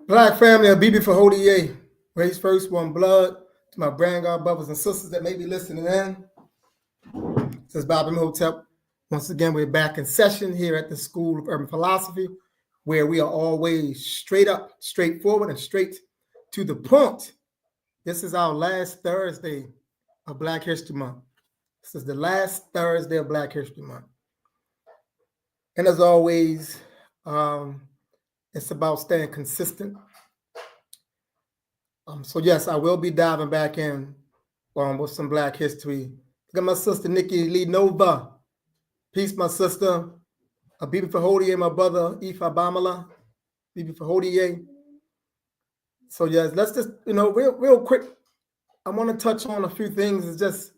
Black family, a BB for Hodier. Race first, one blood. To my brand God brothers and sisters that may be listening in. This is Bob Hotel. Once again, we're back in session here at the School of Urban Philosophy, where we are always straight up, straightforward, and straight to the point. This is our last Thursday of Black History Month. This is the last Thursday of Black History Month. And as always, it's about staying consistent. So yes, I will be diving back in with some Black history. Look at my sister Nikki Lee Nova. Peace, my sister. A Bibi Fahodier, my brother Ifa Bamala. Bibi Fahodier. So yes, let's just real quick. I want to touch on a few things. It's just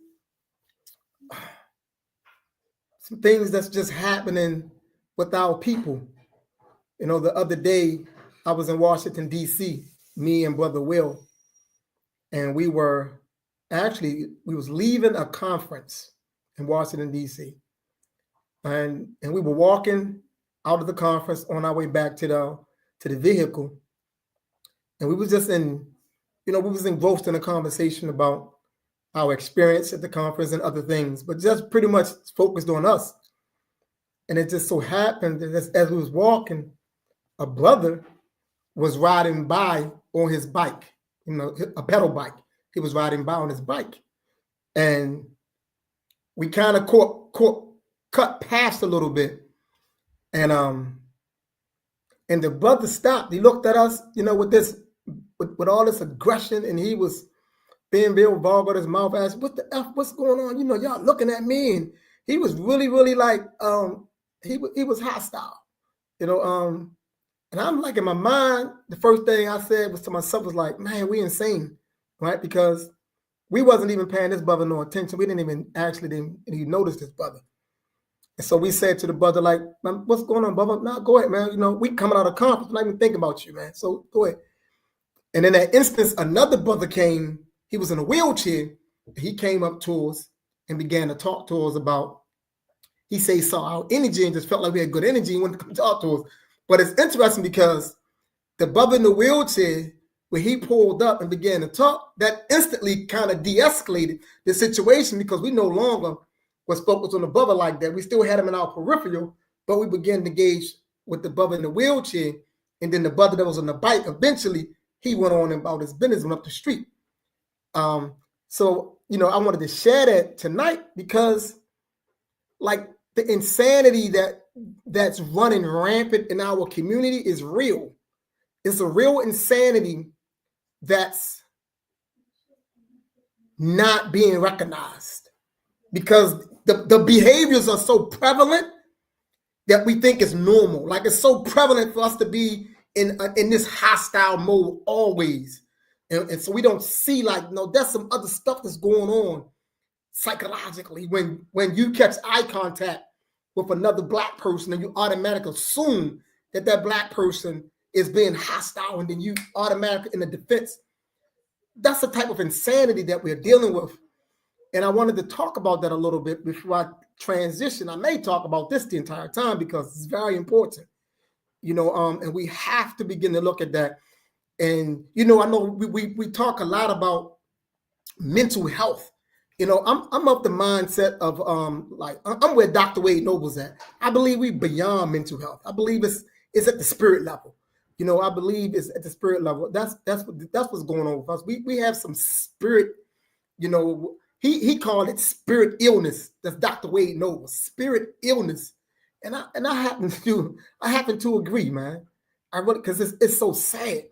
some things that's just happening with our people. The other day I was in Washington D.C. Me and brother Will, and we was leaving a conference in Washington D.C. and we were walking out of the conference on our way back to the vehicle, and we was just we was engrossed in a conversation about our experience at the conference and other things, but just pretty much focused on us. And it just so happened that as we was walking, a brother was riding by on his bike, a pedal bike. He was riding by on his bike. And we kind of cut past a little bit. And the brother stopped. He looked at us, with all this aggression, and he was being real vulgar with his mouth, asked, "What the F, what's going on? Y'all looking at me." And he was really, really like, he was hostile, and I'm like, in my mind, the first thing I said was to myself was like, man, we insane, right? Because we wasn't even paying this brother no attention. We didn't even notice this brother. And so we said to the brother, like, man, what's going on, brother? No, go ahead, man. We coming out of conference, not even thinking about you, man. So go ahead. And in that instance, another brother came. He was in a wheelchair. He came up to us and began to talk to us about, he saw our energy and just felt like we had good energy and wanted to come talk to us. But it's interesting because the brother in the wheelchair, when he pulled up and began to talk, that instantly kind of de-escalated the situation because we no longer was focused on the brother like that. We still had him in our peripheral, but we began to engage with the brother in the wheelchair. And then the brother that was on the bike, eventually, he went on about his business, went up the street. So, I wanted to share that tonight because, like, the insanity that's running rampant in our community is real. It's a real insanity that's not being recognized because the behaviors are so prevalent that we think it's normal. Like, it's so prevalent for us to be in this hostile mode always. And so we don't see, like, no, there's some other stuff that's going on psychologically when you catch eye contact with another Black person and you automatically assume that Black person is being hostile and then you automatically in the defense. That's the type of insanity that we're dealing with. And I wanted to talk about that a little bit before I transition. I may talk about this the entire time because it's very important, and we have to begin to look at that. And, I know we talk a lot about mental health. I'm of the mindset of I'm where Dr. Wade Noble's at. I believe we beyond mental health. I believe it's at the spirit level. I believe it's at the spirit level. That's what's going on with us. We have some spirit, he called it spirit illness. That's Dr. Wade Noble, spirit illness. And I happen to agree, man. I really, because it's so sad.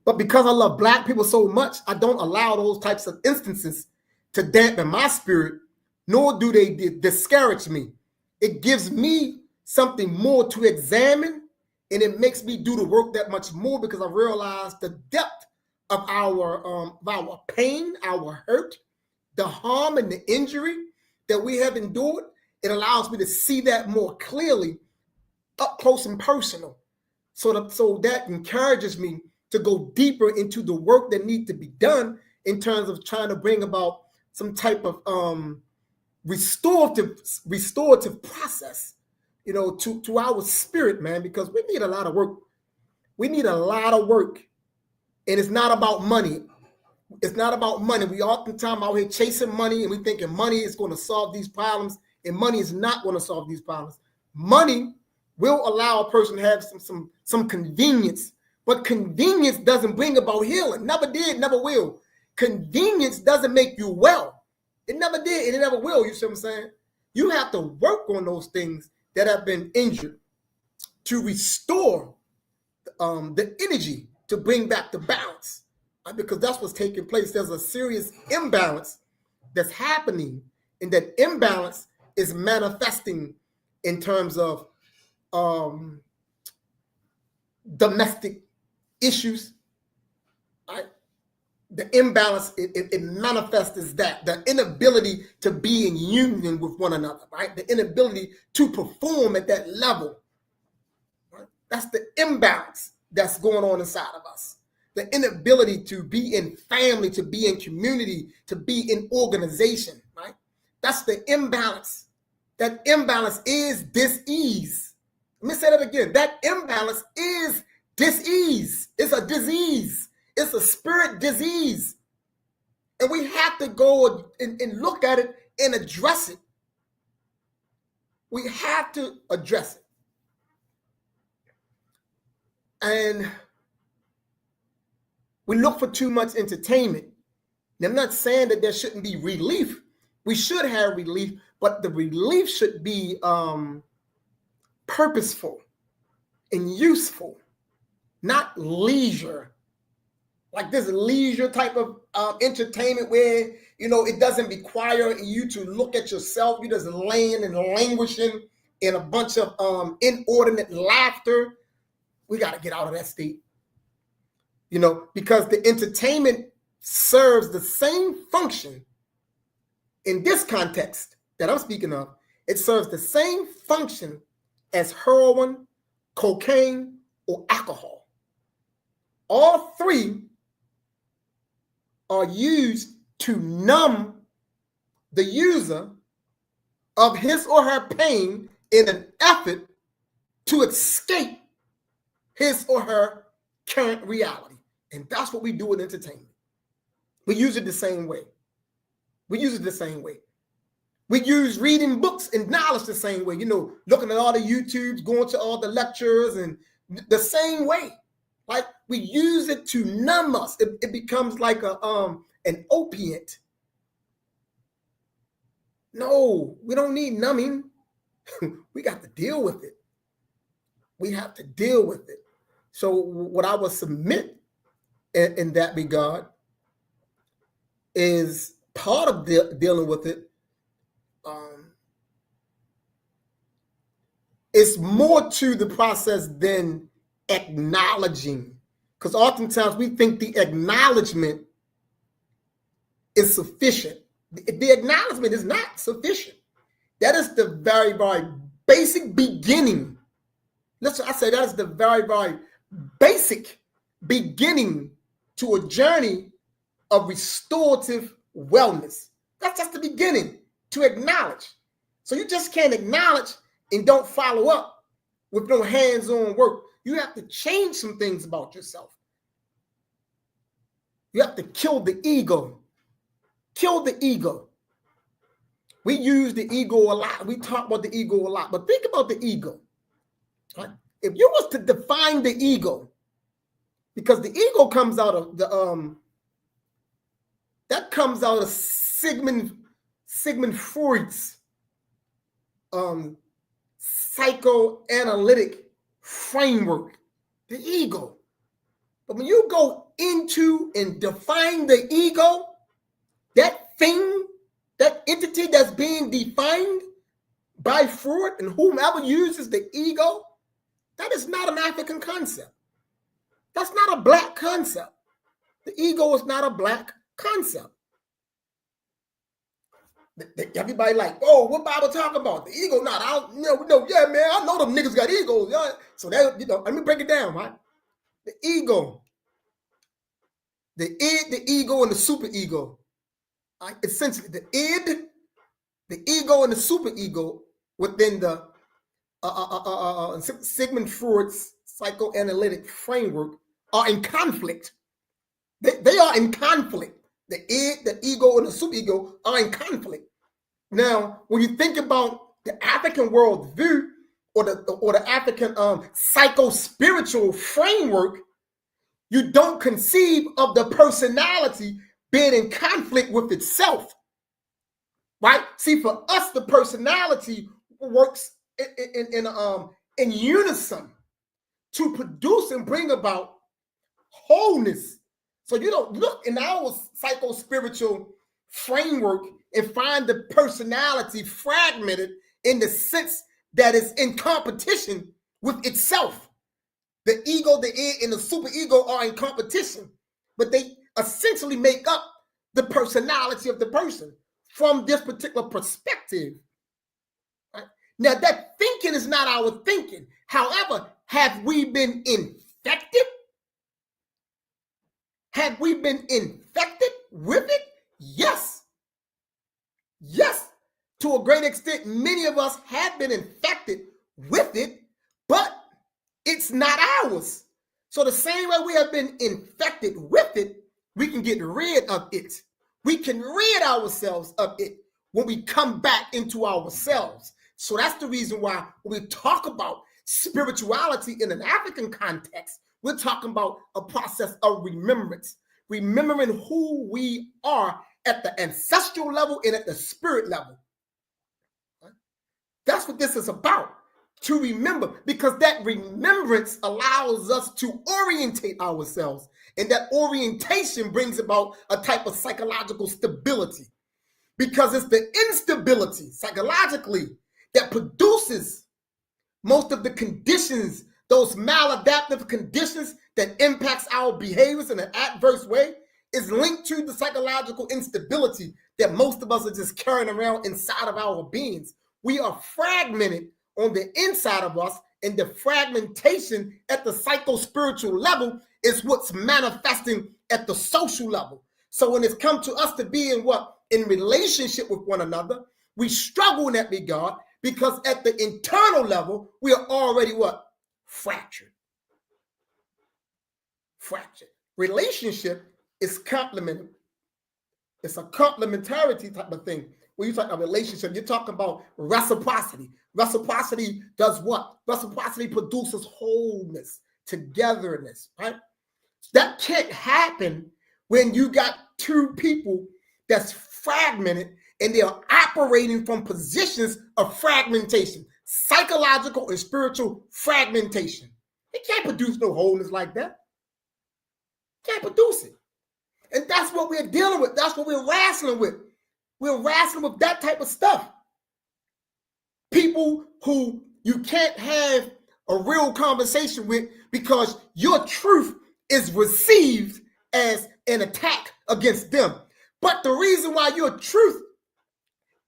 But because I love Black people so much, I don't allow those types of instances to dampen my spirit, nor do they discourage me. It gives me something more to examine, and it makes me do the work that much more because I realize the depth of our pain, our hurt, the harm and the injury that we have endured. It allows me to see that more clearly, up close and personal. So that encourages me to go deeper into the work that needs to be done in terms of trying to bring about some type of restorative process, to our spirit, man, because we need a lot of work. We need a lot of work And it's not about money. It's not about money. We oftentimes out here chasing money and we thinking money is going to solve these problems, and money is not going to solve these problems. Money will allow a person to have some convenience, but convenience doesn't bring about healing. Never did, never will. Convenience doesn't make you well. It never did, and it never will. You see what I'm saying? You have to work on those things that have been injured to restore the energy, to bring back the balance, right? Because that's what's taking place. There's a serious imbalance that's happening, and that imbalance is manifesting in terms of domestic issues, right? The imbalance, it manifests as that, the inability to be in union with one another, right? The inability to perform at that level, right? That's the imbalance that's going on inside of us. The inability to be in family, to be in community, to be in organization, right? That's the imbalance. That imbalance is dis-ease. Let me say that again. That imbalance is dis-ease. It's a disease. It's a spirit disease. And we have to go and look at it and address it. We have to address it. And we look for too much entertainment. And I'm not saying that there shouldn't be relief. We should have relief, but the relief should be purposeful and useful, not leisure. Like this leisure type of entertainment where, it doesn't require you to look at yourself. You're just laying and languishing in a bunch of inordinate laughter. We got to get out of that state, because the entertainment serves the same function in this context that I'm speaking of. It serves the same function as heroin, cocaine, or alcohol. All three are used to numb the user of his or her pain in an effort to escape his or her current reality. And that's what we do with entertainment. We use it the same way. We use reading books and knowledge the same way, looking at all the YouTubes, going to all the lectures, and the same way. Like we use it to numb us. It becomes like an opiate. No, we don't need numbing. We got to deal with it. We have to deal with it. So what I would submit in that regard is part of dealing with it. It's more to the process than acknowledging, because oftentimes we think the acknowledgement is sufficient. The acknowledgement is not sufficient. That is the very, very basic beginning. Listen, I say that is the very, very basic beginning to a journey of restorative wellness. That's just the beginning, to acknowledge. So you just can't acknowledge and don't follow up with no hands-on work. You have to change some things about yourself. You have to kill the ego. Kill the ego. We use the ego a lot. We talk about the ego a lot, but think about the ego. Right? If you was to define the ego, because the ego comes out of Sigmund Freud's psychoanalytic framework, the ego. But when you go into and define the ego, that thing, that entity that's being defined by Freud and whomever uses the ego, that is not an African concept. That's not a black concept. The ego is not a black concept. Everybody like, oh, what Bible talking about? The ego? Not, yeah, man, I know them niggas got egos. Yeah. So that, let me break it down, right? The ego, the id, the ego, and the super ego. Right? Essentially, the id, the ego, and the super ego within the Sigmund Freud's psychoanalytic framework are in conflict. They are in conflict. The id, the ego, and the superego are in conflict. Now, when you think about the African worldview or the African psycho-spiritual framework, you don't conceive of the personality being in conflict with itself, right? See, for us, the personality works in unison to produce and bring about wholeness. So you don't look in our psycho-spiritual framework and find the personality fragmented in the sense that it's in competition with itself. The ego, the id, and the superego are in competition, but they essentially make up the personality of the person from this particular perspective. Right? Now, that thinking is not our thinking. However, have we been infected? Have we been infected with it? Yes. Yes. To a great extent, many of us have been infected with it, but it's not ours. So the same way we have been infected with it, we can get rid of it. We can rid ourselves of it when we come back into ourselves. So that's the reason why when we talk about spirituality in an African context, we're talking about a process of remembrance, remembering who we are at the ancestral level and at the spirit level. That's what this is about, to remember, because that remembrance allows us to orientate ourselves, and that orientation brings about a type of psychological stability, because it's the instability psychologically that produces most of the conditions, those maladaptive conditions that impacts our behaviors in an adverse way, is linked to the psychological instability that most of us are just carrying around inside of our beings. We are fragmented on the inside of us, and the fragmentation at the psycho-spiritual level is what's manifesting at the social level. So when it's come to us to be in relationship with one another, we struggle in that regard, because at the internal level, we are already fractured. Fractured. Relationship is complementary. It's a complementarity type of thing. When you talk about relationship, you're talking about reciprocity. Reciprocity does what? Reciprocity produces wholeness, togetherness, right? That can't happen when you got two people that's fragmented and they are operating from positions of fragmentation, psychological and spiritual fragmentation. It can't produce no wholeness like that. Can't produce it. And that's what we're dealing with. That's what we're wrestling with. We're wrestling with that type of stuff. People who you can't have a real conversation with because your truth is received as an attack against them. But the reason why your truth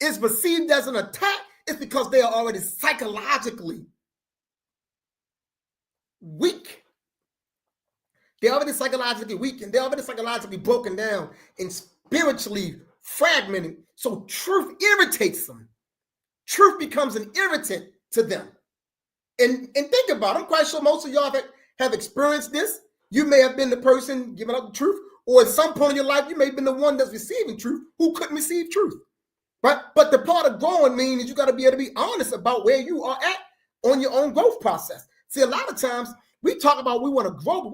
is received as an attack is because they are already psychologically weak. They're already psychologically weak, and they're already psychologically broken down and spiritually fragmented. So truth irritates them. Truth becomes an irritant to them. And think about it. I'm quite sure most of y'all have experienced this. You may have been the person giving up the truth, or at some point in your life, you may have been the one that's receiving truth who couldn't receive truth. But the part of growing means you got to be able to be honest about where you are at on your own growth process. See, a lot of times we talk about we want to grow, but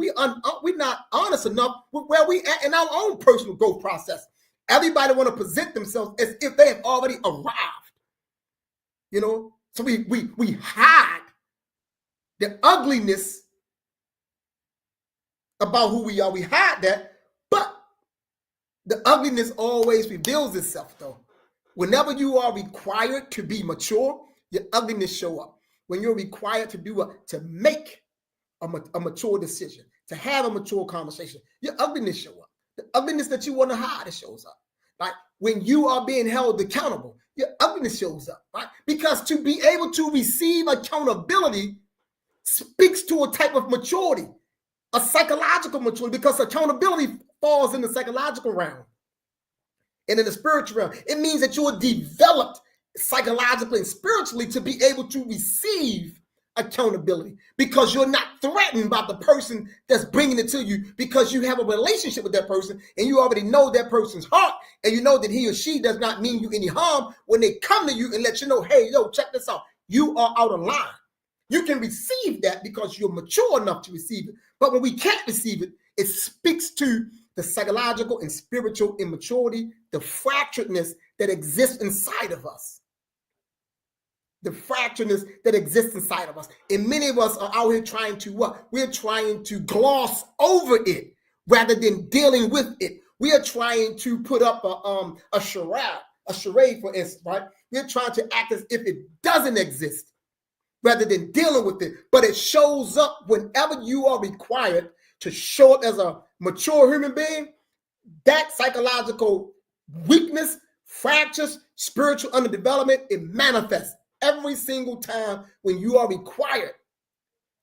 we're not honest enough with where we at in our own personal growth process. Everybody want to present themselves as if they have already arrived. You know, so we hide the ugliness about who we are. We hide that, but the ugliness always reveals itself, though. Whenever you are required to be mature, your ugliness show up. When you're required to make a mature decision, to have a mature conversation, your ugliness show up. The ugliness that you want to hide, it shows up. Like when you are being held accountable, your ugliness shows up, right? Because to be able to receive accountability speaks to a type of maturity, a psychological maturity, because accountability falls in the psychological realm and in the spiritual realm. It means that you are developed psychologically and spiritually to be able to receive accountability, because you're not threatened by the person that's bringing it to you, because you have a relationship with that person and you already know that person's heart, and you know that he or she does not mean you any harm when they come to you and let you know, hey, yo, check this out. You are out of line. You can receive that because you're mature enough to receive it. But when we can't receive it, it speaks to the psychological and spiritual immaturity, the fracturedness that exists inside of us. The fracturedness that exists inside of us. And many of us are out here trying to what? We're trying to gloss over it rather than dealing with it. We are trying to put up a charade, for instance, right? We're trying to act as if it doesn't exist rather than dealing with it. But it shows up whenever you are required to show up as a mature human being. That psychological weakness, fractures, spiritual underdevelopment, it manifests every single time when you are required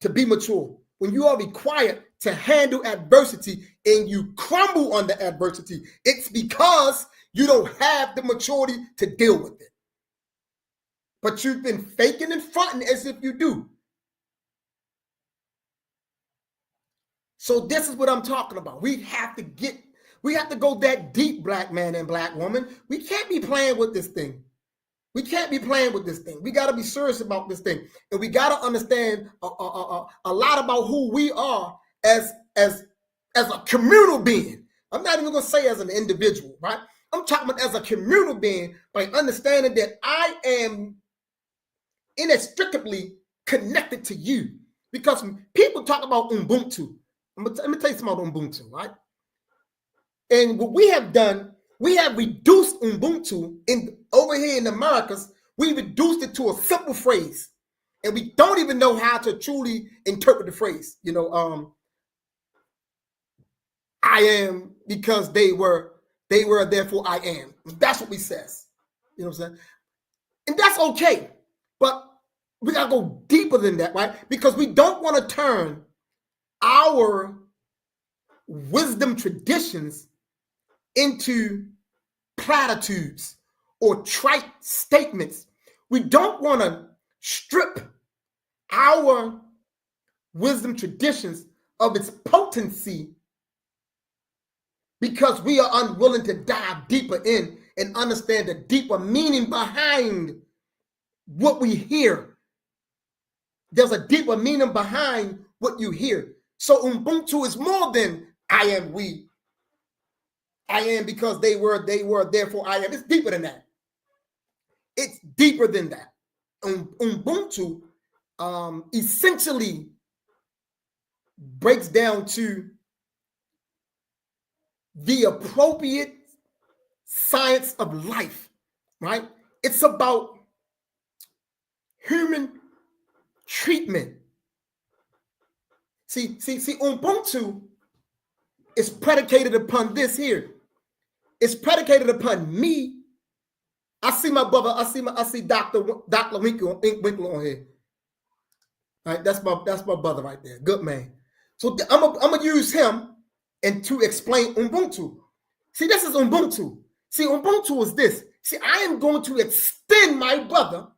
to be mature, when you are required to handle adversity and you crumble under adversity. It's because you don't have the maturity to deal with it. But you've been faking and fronting as if you do. So this is what I'm talking about. We have to go that deep, black man and black woman. We can't be playing with this thing. We can't be playing with this thing. We got to be serious about this thing. And we got to understand a lot about who we are as a communal being. I'm not even going to say as an individual, right? I'm talking about as a communal being, by understanding that I am inextricably connected to you. Because people talk about Ubuntu. Let me tell you something about Ubuntu, right? And what we have done, we have reduced Ubuntu over here in the Americas. We reduced it to a simple phrase, and we don't even know how to truly interpret the phrase. I am because they were, therefore I am. That's what we says. You know what I'm saying? And that's okay, but we gotta go deeper than that, right? Because we don't want to turn our wisdom traditions into platitudes or trite statements. We don't want to strip our wisdom traditions of its potency because we are unwilling to dive deeper in and understand the deeper meaning behind what we hear. There's a deeper meaning behind what you hear. So Ubuntu is more than I am we. I am because they were, therefore I am. It's deeper than that. It's deeper than that. Ubuntu essentially breaks down to the appropriate science of life, right? It's about human treatment. See, Ubuntu is predicated upon this here. It's predicated upon me. I see my brother. I see Dr. Winkler on here. All right, that's my brother right there. Good man. So I'm gonna use him and to explain Ubuntu. See, this is Ubuntu. See, Ubuntu is this. See, I am going to extend my brother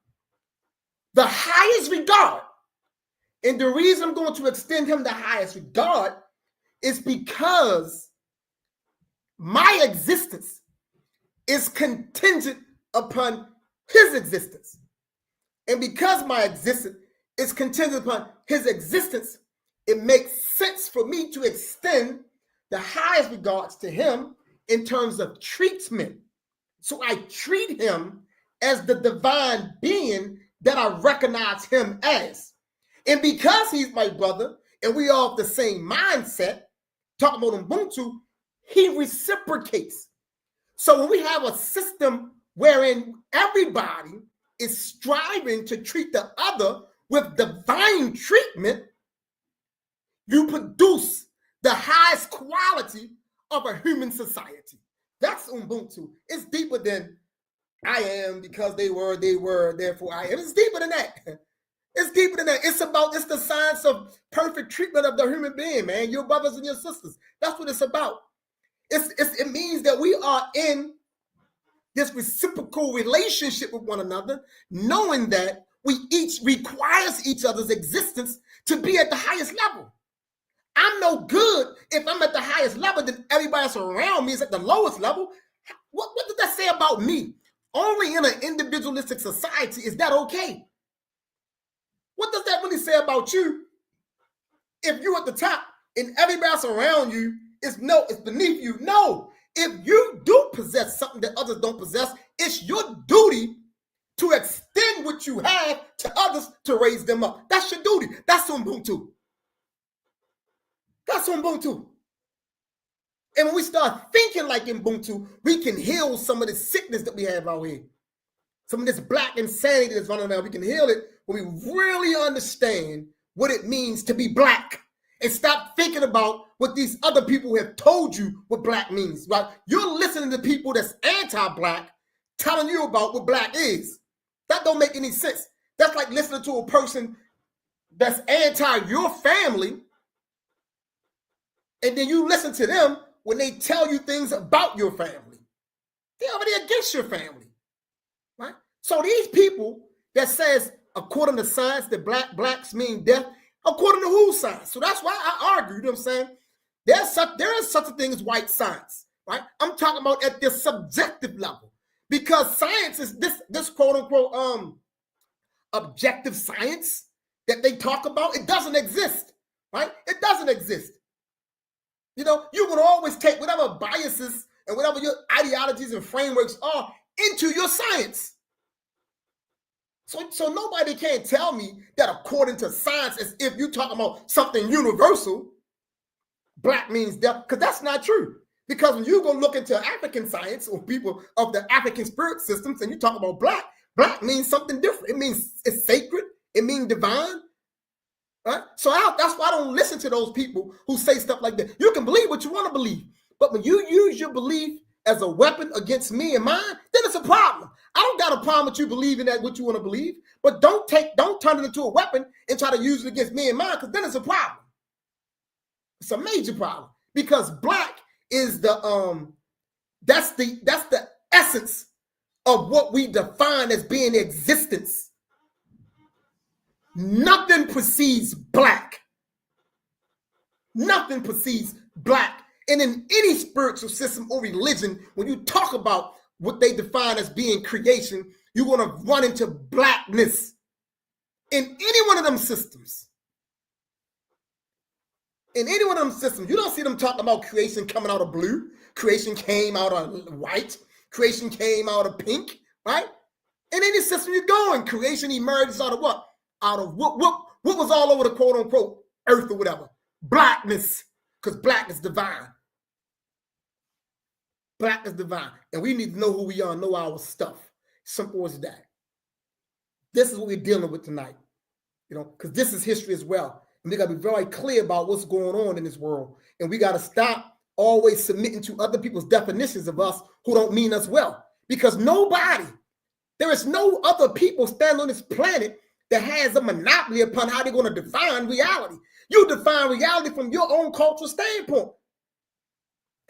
the highest regard. And the reason I'm going to extend him the highest regard is because my existence is contingent upon his existence. And because my existence is contingent upon his existence, it makes sense for me to extend the highest regards to him in terms of treatment. So I treat him as the divine being that I recognize him as. And because he's my brother and we are of the same mindset, talking about Ubuntu, he reciprocates. So when we have a system wherein everybody is striving to treat the other with divine treatment, you produce the highest quality of a human society. That's Ubuntu. It's deeper than I am because they were, therefore I am. It's deeper than that. It's deeper than that. It's the science of perfect treatment of the human being, man. Your brothers and your sisters. That's what it's about. It means that we are in this reciprocal relationship with one another, knowing that we each requires each other's existence to be at the highest level. I'm no good if I'm at the highest level, then everybody else around me is at the lowest level. What does that say about me? Only in an individualistic society is that okay. What does that really say about you if you're at the top and everybody else around you is beneath you? No. If you do possess something that others don't possess, it's your duty to extend what you have to others to raise them up. That's your duty. That's Ubuntu. That's Ubuntu. And when we start thinking like Ubuntu, we can heal some of the sickness that we have out here. Some of this black insanity that's running around. We can heal it when we really understand what it means to be black and stop thinking about what these other people have told you what black means, right? You're listening to people that's anti-black telling you about what black is. That don't make any sense. That's like listening to a person that's anti your family, and then you listen to them when they tell you things about your family. They're already against your family, right? So these people that says, according to science, that blacks mean death, according to whose science? So that's why I argue, you know what I'm saying? There is such a thing as white science, right? I'm talking about at the subjective level. Because science is this quote unquote objective science that they talk about, it doesn't exist, right? It doesn't exist. You know, you can always take whatever biases and whatever your ideologies and frameworks are into your science. So nobody can tell me that according to science, as if you're talking about something universal, black means death, because that's not true. Because when you go look into African science or people of the African spirit systems and you talk about black means something different. It means it's sacred. It means divine. Right? So that's why I don't listen to those people who say stuff like that. You can believe what you want to believe. But when you use your belief as a weapon against me and mine, then it's a problem. I don't got a problem with you believing that what you want to believe. But don't turn it into a weapon and try to use it against me and mine, because then it's a problem. It's a major problem. Because black is that's the essence of what we define as being existence. Nothing precedes black. Nothing precedes black. And in any spiritual system or religion, when you talk about what they define as being creation, you're going to run into blackness in any one of them systems. In any one of them systems, you don't see them talking about creation coming out of blue. Creation came out of white. Creation came out of pink, right? In any system you go in, creation emerges out of what? Out of what was all over the quote unquote earth or whatever? Blackness, because black is divine. Black is divine. And we need to know who we are, know our stuff. Simple as that. This is what we're dealing with tonight, you know, because this is history as well. And we got to be very clear about what's going on in this world. And we got to stop always submitting to other people's definitions of us who don't mean us well. Because there is no other people standing on this planet that has a monopoly upon how they're going to define reality. You define reality from your own cultural standpoint.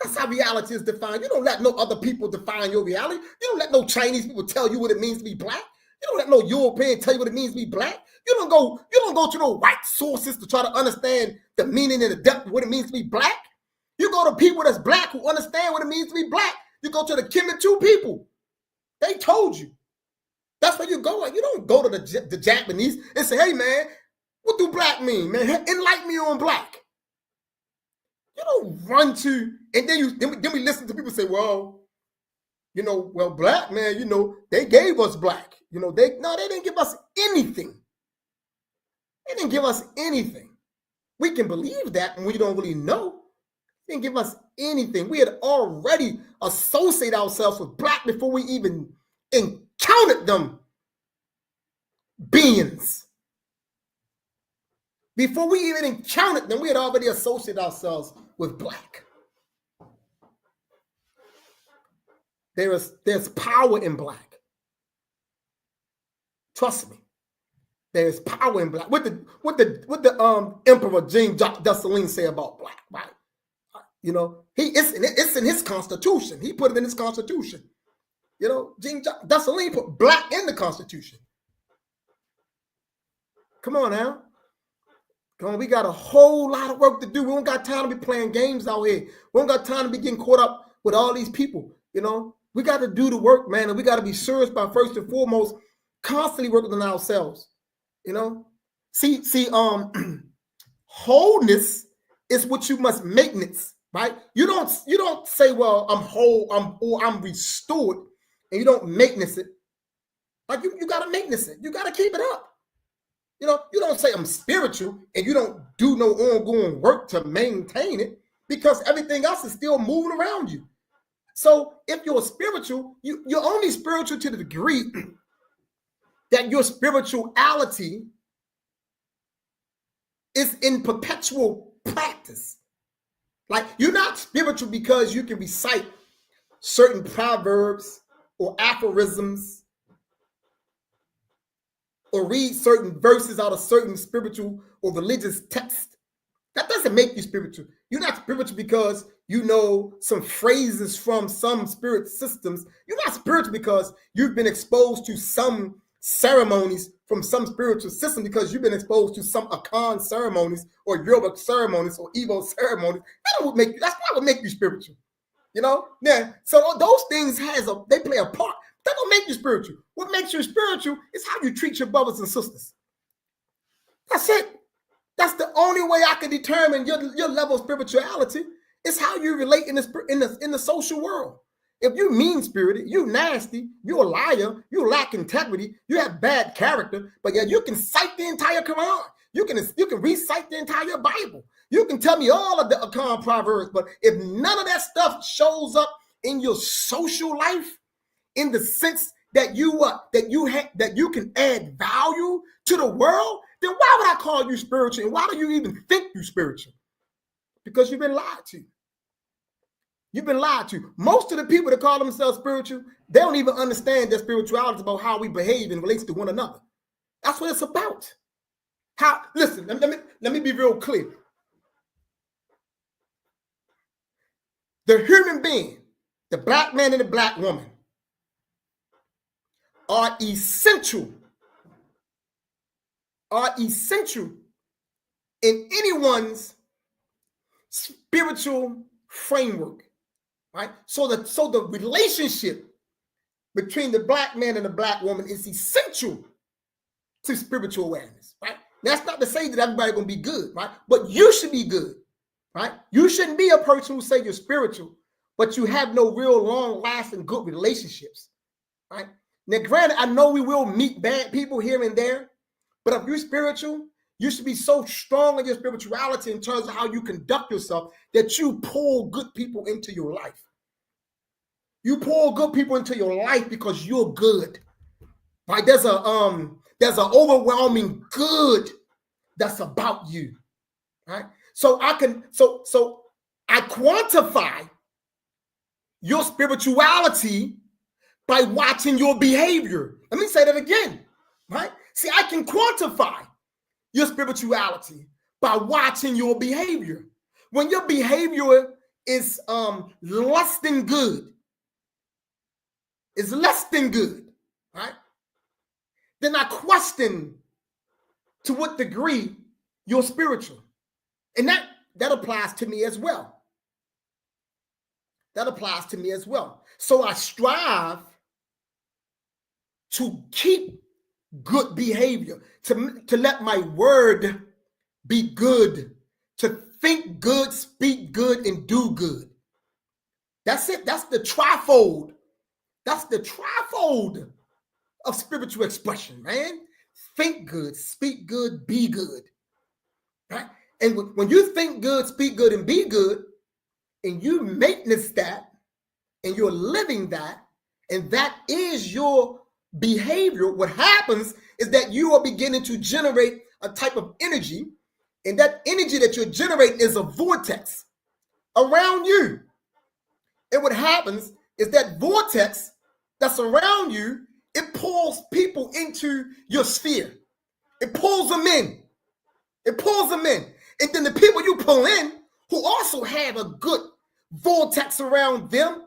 That's how reality is defined. You don't let no other people define your reality. You don't let no Chinese people tell you what it means to be black. You don't let no European tell you what it means to be black. You don't go to no white sources to try to understand the meaning and the depth of what it means to be black. You go to people that's black who understand what it means to be black. You go to the Kim-2 people. They told you. That's where you go. You don't go to the Japanese and say, hey, man, what do black mean, man? Enlighten me on black. You don't run to, and then we listen to people say, well, you know, well, black, man, you know, they gave us black. You know, they didn't give us anything. They didn't give us anything. We can believe that when we don't really know. They didn't give us anything. We had already associated ourselves with black before we even encountered them beings. Before we even encountered them, we had already associated ourselves with black. There's power in black. Trust me. There's power in black. What the Emperor Jean-Jacques Dessalines say about black, right? You know, it's in his constitution. He put it in his constitution. You know, Jean-Jacques Dessalines put black in the constitution. Come on now. Come on, we got a whole lot of work to do. We don't got time to be playing games out here. We don't got time to be getting caught up with all these people. We got to do the work, man, and we got to be serious by first and foremost constantly working on ourselves. See, wholeness is what you must maintenance, right? You don't say, well, I'm whole, I'm restored, and you don't maintenance it. Like you got to maintenance it. You got to keep it up. You don't say I'm spiritual and you don't do no ongoing work to maintain it, because everything else is still moving around you. So if you're spiritual, you're only spiritual to the degree that your spirituality is in perpetual practice. Like, you're not spiritual because you can recite certain proverbs or aphorisms or read certain verses out of certain spiritual or religious text. That doesn't make you spiritual. You're not spiritual because you know some phrases from some spirit systems. You're not spiritual because you've been exposed to some ceremonies from some spiritual system, because you've been exposed to some Akan ceremonies or Yoruba ceremonies or Igbo ceremonies. That's not what make you spiritual. Yeah. So those things they play a part. That don't make you spiritual. What makes you spiritual is how you treat your brothers and sisters. That's it. That's the only way I can determine your level of spirituality, is how you relate in the social world. If you mean-spirited, you nasty, you're a liar, you lack integrity, you have bad character, but yet you can cite the entire Quran. You can recite the entire Bible. You can tell me all of the Akan proverbs, but if none of that stuff shows up in your social life, in the sense that you can add value to the world, then why would I call you spiritual? And why do you even think you're spiritual? Because you've been lied to. You've been lied to. Most of the people that call themselves spiritual, they don't even understand that spirituality is about how we behave in relation to one another. That's what it's about. Listen, let me be real clear. The human being, the black man and the black woman, are essential in anyone's spiritual framework, right? So the relationship between the black man and the black woman is essential to spiritual awareness, right? That's not to say that everybody's going to be good, right? But you should be good, right? You shouldn't be a person who say you're spiritual, but you have no real long-lasting good relationships, right? Now, granted, I know we will meet bad people here and there, but if you're spiritual, you should be so strong in your spirituality in terms of how you conduct yourself that you pull good people into your life. You pull good people into your life because you're good, right? There's an overwhelming good that's about you, right? So I quantify your spirituality by watching your behavior. Let me say that again, right? See, I can quantify your spirituality by watching your behavior. When your behavior is less than good, right? Then I question to what degree you're spiritual. And that applies to me as well. So I strive to keep good behavior, to let my word be good, to think good, speak good, and do good. That's it. That's the trifold. Of spiritual expression, man. Think good, speak good, be good. Right? And when you think good, speak good, and be good, and you maintenance that, and you're living that, and that is your behavior, what happens is that you are beginning to generate a type of energy, and that energy that you're generating is a vortex around you. And what happens is that vortex that's around you, it pulls people into your sphere. It pulls them in. And then the people you pull in, who also have a good vortex around them,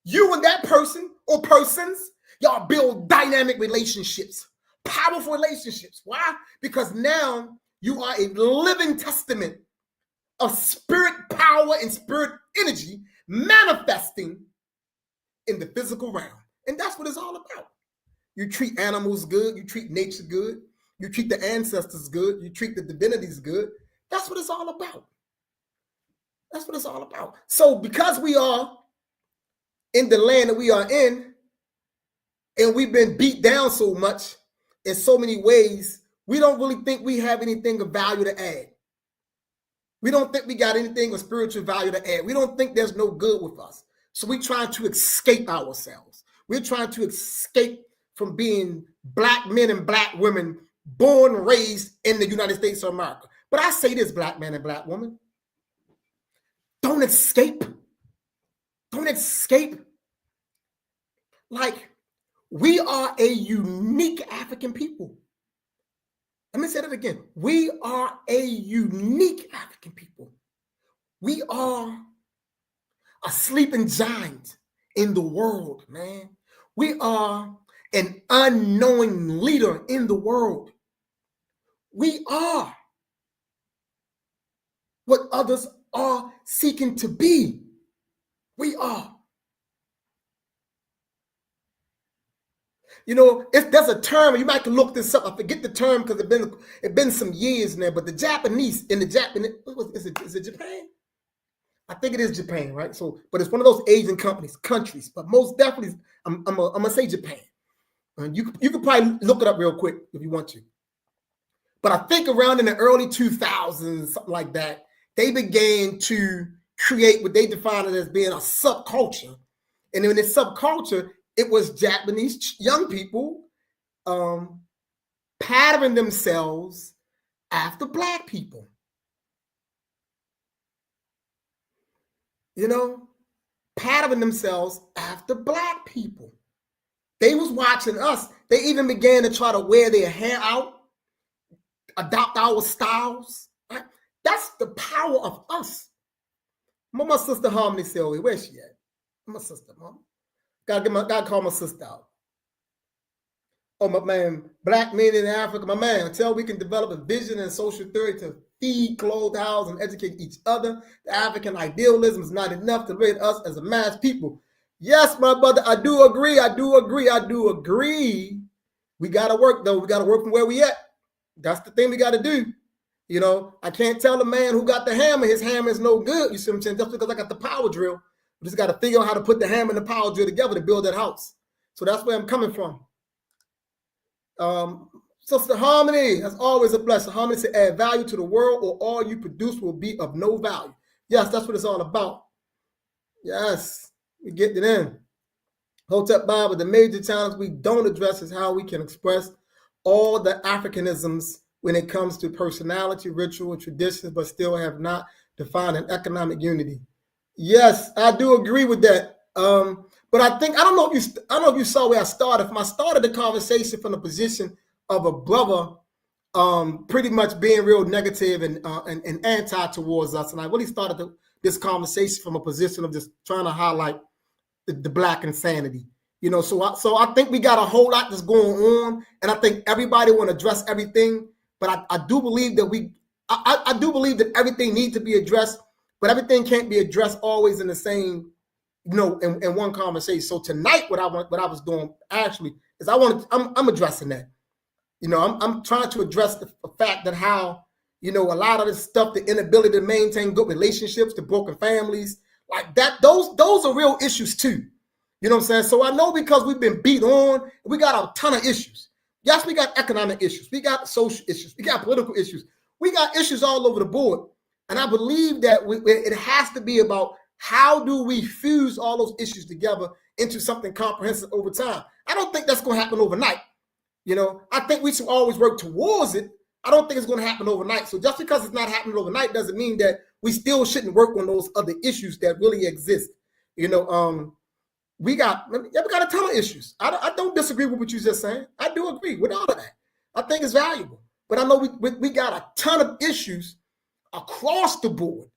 you and that person or persons, y'all build dynamic relationships, Powerful relationships. Why? Because now you are a living testament of spirit power and spirit energy manifesting in the physical realm. And that's what it's all about. You treat animals good, you treat nature good, you treat the ancestors good, you treat the divinities good. That's what it's all about. That's what it's all about. So because we are in the land that we are in, and we've been beat down so much in so many ways, we don't really think we have anything of value to add. We don't think we got anything of spiritual value to add. We don't think there's no good with us. So we're trying to escape ourselves. We're trying to escape from being black men and black women born and raised in the United States of America. But I say this, black man and black woman, don't escape. Don't escape. Like, we are a unique African people. Let me say that again. We are a unique African people. We are a sleeping giant in the world, man. We are an unknowing leader in the world. We are what others are seeking to be. We are. You know, there's a term, you might look this up. I forget the term because it's been some years now, but the Japanese, is it Japan? I think it is Japan, right? So, but it's one of those Asian countries, but most definitely, I'm gonna say Japan. You could probably look it up real quick if you want to. But I think around in the early 2000s, something like that, they began to create what they defined as being a subculture. And in this subculture, it was Japanese young people patterning themselves after black people. You know, patterning themselves after black people. They was watching us. They even began to try to wear their hair out, adopt our styles. Right? That's the power of us. My sister Harmony said, where's she at? My sister, Mom. Gotta call my sister out. Oh, my man, black men in Africa, my man, until we can develop a vision and social theory to feed, clothe, house, and educate each other, the African idealism is not enough to liberate us as a mass people. Yes, my brother, I do agree. We got to work, though. We got to work from where we at. That's the thing we got to do. You know, I can't tell a man who got the hammer, his hammer is no good. You see what I'm saying? Just because I got the power drill. We just got to figure out how to put the hammer and the power drill together to build that house. So that's where I'm coming from. Sister Harmony, that's always a blessing. Harmony said, add value to the world or all you produce will be of no value. Yes, that's what it's all about. Yes, we get it in. Hotep Bible, the major challenge we don't address is how we can express all the Africanisms when it comes to personality, ritual, and traditions, but still have not defined an economic unity. Yes, I do agree with that. But I don't know if you saw where I started. I started the conversation from the position of a brother, pretty much being real negative and anti towards us, and I really started this conversation from a position of just trying to highlight the black insanity. You know, so I think we got a whole lot that's going on, and I think everybody want to address everything. But I do believe that I do believe that everything needs to be addressed, but everything can't be addressed always in the same, you know, in one conversation. So tonight, what I was doing actually is I'm addressing that. You know, I'm trying to address the fact that how, you know, a lot of this stuff, the inability to maintain good relationships, the broken families, like that, those are real issues too. You know what I'm saying? So I know because we've been beat on, we got a ton of issues. Yes, we got economic issues. We got social issues. We got political issues. We got issues all over the board. And I believe that it has to be about how do we fuse all those issues together into something comprehensive over time. I don't think that's going to happen overnight. You know, I think we should always work towards it. I don't think it's going to happen overnight. So just because it's not happening overnight doesn't mean that we still shouldn't work on those other issues that really exist. You know, we got a ton of issues. I don't disagree with what you're just saying. I do agree with all of that. I think it's valuable. But I know we got a ton of issues across the board,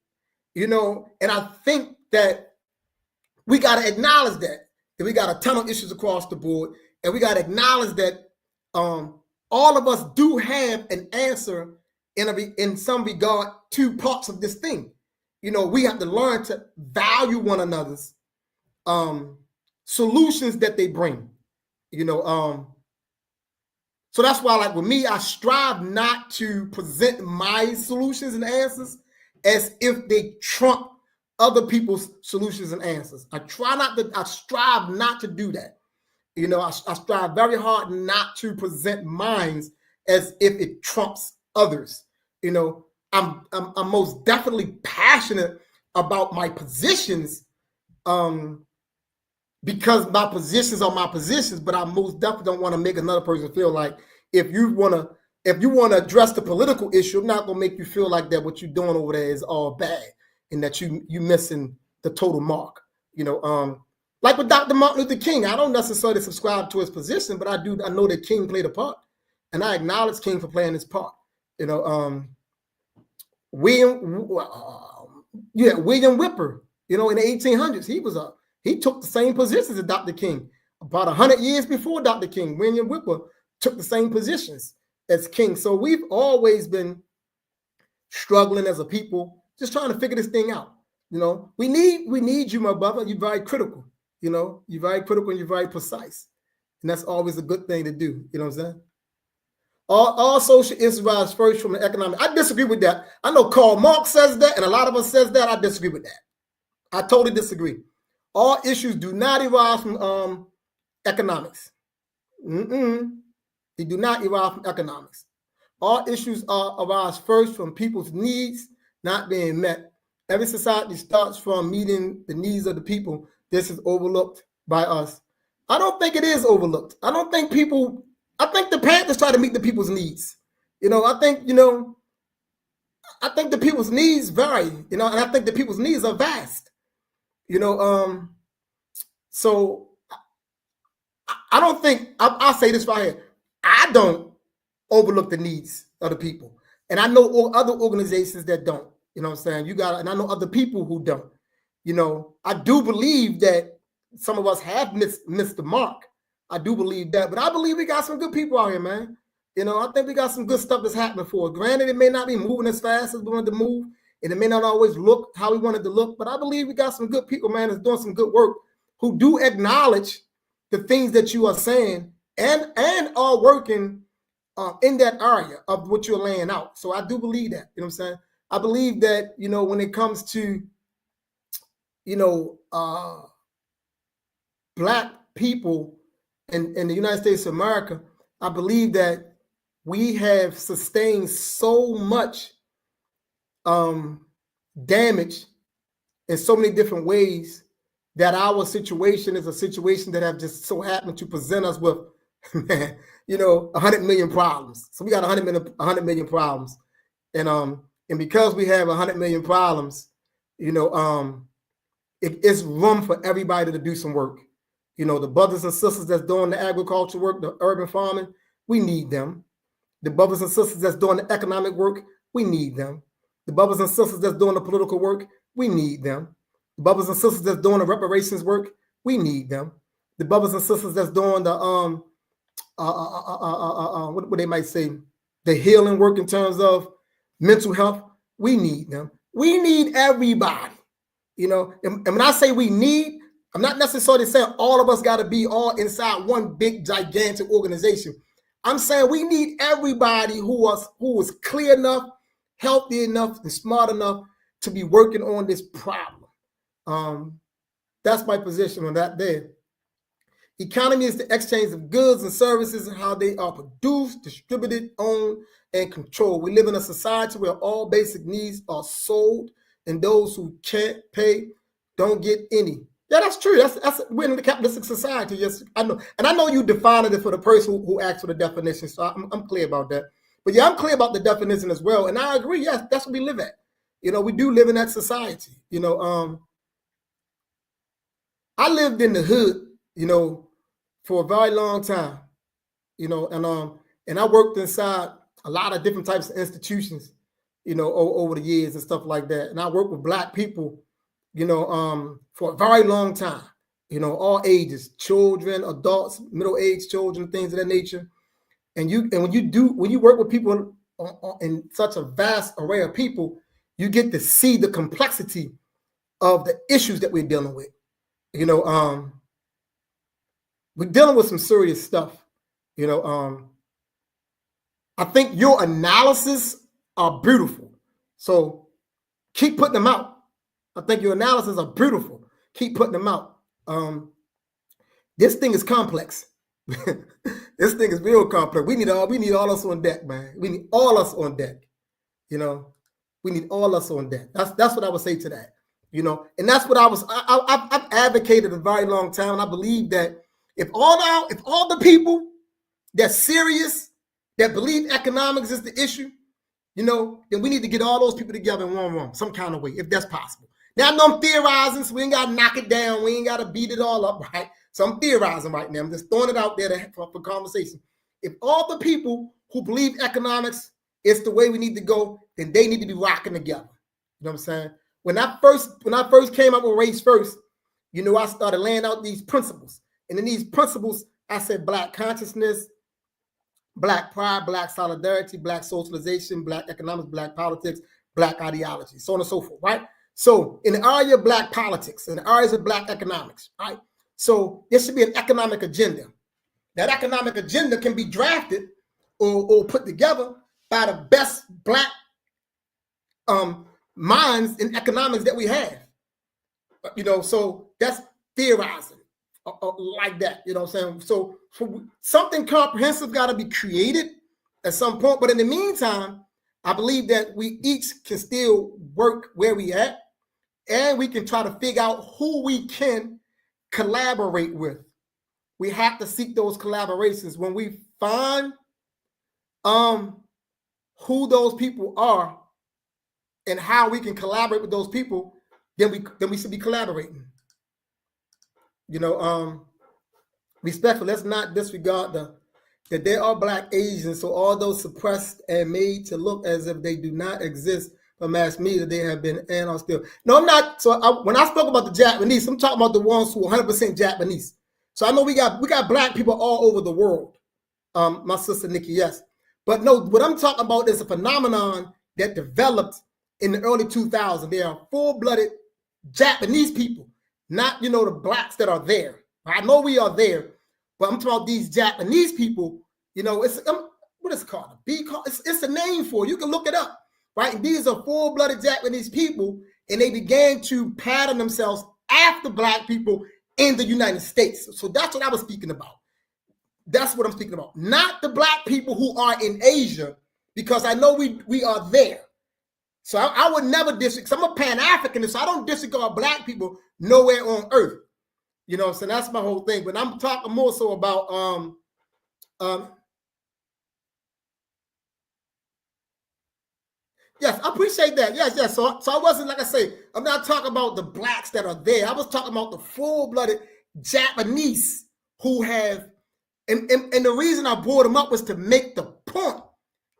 you know, and I think that we got to acknowledge that we got a ton of issues across the board, and we got to acknowledge that all of us do have an answer in some regard to parts of this thing. You know, we have to learn to value one another's solutions that they bring. You know, so that's why, like with me, I strive not to present my solutions and answers as if they trump other people's solutions and answers. I strive not to do that. You know, I strive very hard not to present mine as if it trumps others. You know, I'm most definitely passionate about my positions, because my positions are my positions, but I most definitely don't want to make another person feel like if you want to address the political issue, I'm not going to make you feel like that what you're doing over there is all bad and that you missing the total mark. You know, like with Dr. Martin Luther King, I don't necessarily subscribe to his position, but I know that King played a part, and I acknowledge King for playing his part. You know, William Whipper, you know, in the 1800s, he took the same positions as Dr. King. About 100 years before Dr. King, William Whipper took the same positions as King. So we've always been struggling as a people, just trying to figure this thing out. You know, we need you, my brother. You're very critical. You know, you're very critical and you're very precise. And that's always a good thing to do. You know what I'm saying? All social issues rise first from the economic. I disagree with that. I know Karl Marx says that, and a lot of us says that. I disagree with that. I totally disagree. All issues do not arise from economics. They do not arise from economics. All issues arise first from people's needs not being met. Every society starts from meeting the needs of the people. This is overlooked by us. I don't think it is overlooked. I think the Panthers try to meet the people's needs. You know, I think the people's needs vary, you know, and I think the people's needs are vast. You know, so I don't think, I'll say this right here. I don't overlook the needs of the people. And I know other organizations that don't, you know what I'm saying? And I know other people who don't. You know, I do believe that some of us have missed the mark. I do believe that, but I believe we got some good people out here, man. You know, I think we got some good stuff that's happening for us. Granted, it may not be moving as fast as we wanted to move, and it may not always look how we wanted to look, but I believe we got some good people, man, that's doing some good work, who do acknowledge the things that you are saying and are working in that area of what you're laying out. So I do believe that, you know what I'm saying? I believe that, you know, when it comes to, you know, Black people in the United States of America, I believe that we have sustained so much damage in so many different ways that our situation is a situation that have just so happened to present us with, you know, 100 million problems. So we got 100 million problems. And because we have 100 million problems, you know, it's room for everybody to do some work. You know, the brothers and sisters that's doing the agriculture work, the urban farming, we need them. The brothers and sisters that's doing the economic work, we need them. The brothers and sisters that's doing the political work, we need them. The brothers and sisters that's doing the reparations work, we need them. The brothers and sisters that's doing the what they might say, the healing work in terms of mental health, we need them. We need everybody. You know, and when I say we need, I'm not necessarily saying all of us got to be all inside one big gigantic organization. I'm saying we need everybody who is clear enough, healthy enough, and smart enough to be working on this problem. That's my position on that there. Economy is the exchange of goods and services and how they are produced, distributed, owned, and controlled. We live in a society where all basic needs are sold, and those who can't pay don't get any. Yeah, that's true. That's we're in the capitalistic society. Yes, I know, and I know you defined it for the person who asked for the definition. So I'm clear about that. But yeah, I'm clear about the definition as well, and I agree. Yes, that's what we live at. You know, we do live in that society. You know, I lived in the hood, you know, for a very long time. You know, and I worked inside a lot of different types of institutions, you know, over the years and stuff like that. And I worked with Black people, you know, for a very long time, you know, all ages, children, adults, middle-aged children, things of that nature. And when you work with people in such a vast array of people, you get to see the complexity of the issues that we're dealing with. We're dealing with some serious stuff. I think your analysis are beautiful. So keep putting them out. I think your analysis are beautiful. Keep putting them out. This thing is complex. This thing is real complex. We need all us on deck, man. We need all us on deck. We need all us on deck. That's what I would say to that. And that's what I've advocated a very long time. And I believe that if all the people that's serious, that believe economics is the issue, then we need to get all those people together in one room, some kind of way, if that's possible. Now, I know I'm theorizing, so we ain't got to knock it down. We ain't got to beat it all up, right? So I'm theorizing right now. I'm just throwing it out there for conversation. If all the people who believe economics is the way we need to go, then they need to be rocking together. You know what I'm saying? When I first came up with Race First, I started laying out these principles. And in these principles, I said Black consciousness, Black pride, Black solidarity, Black socialization, Black economics, Black politics, Black ideology, so on and so forth, right? So in the area of Black politics, in the areas of Black economics, right? So there should be an economic agenda. That economic agenda can be drafted or put together by the best Black minds in economics that we have. So that's theorizing like that. You know what I'm saying? So something comprehensive got to be created at some point. But in the meantime, I believe that we each can still work where we at, and we can try to figure out who we can collaborate with. We have to seek those collaborations. When we find who those people are and how we can collaborate with those people, then we should be collaborating. Respectfully, let's not disregard that there are Black Asians, so all those suppressed and made to look as if they do not exist for mass media, they have been and are still. No, I'm not. So when I spoke about the Japanese, I'm talking about the ones who are 100% Japanese. So I know we got Black people all over the world. My sister Nikki, yes. But no, what I'm talking about is a phenomenon that developed in the early 2000s. They are full-blooded Japanese people, not, the Blacks that are there. I know we are there, but I'm talking about these Japanese people. It's what is it called? It's a name for it. You can look it up, right? And these are full-blooded Japanese people, and they began to pattern themselves after Black people in the United States. So that's what I was speaking about. That's what I'm speaking about. Not the Black people who are in Asia, because I know we are there. So I would never disregard. I'm a Pan-Africanist, so I don't disregard Black people nowhere on earth. So that's my whole thing. But I'm talking more so about yes, I appreciate that. Yes. So I wasn't, like I say, I'm not talking about the Blacks that are there. I was talking about the full-blooded Japanese who have, and the reason I brought them up was to make the point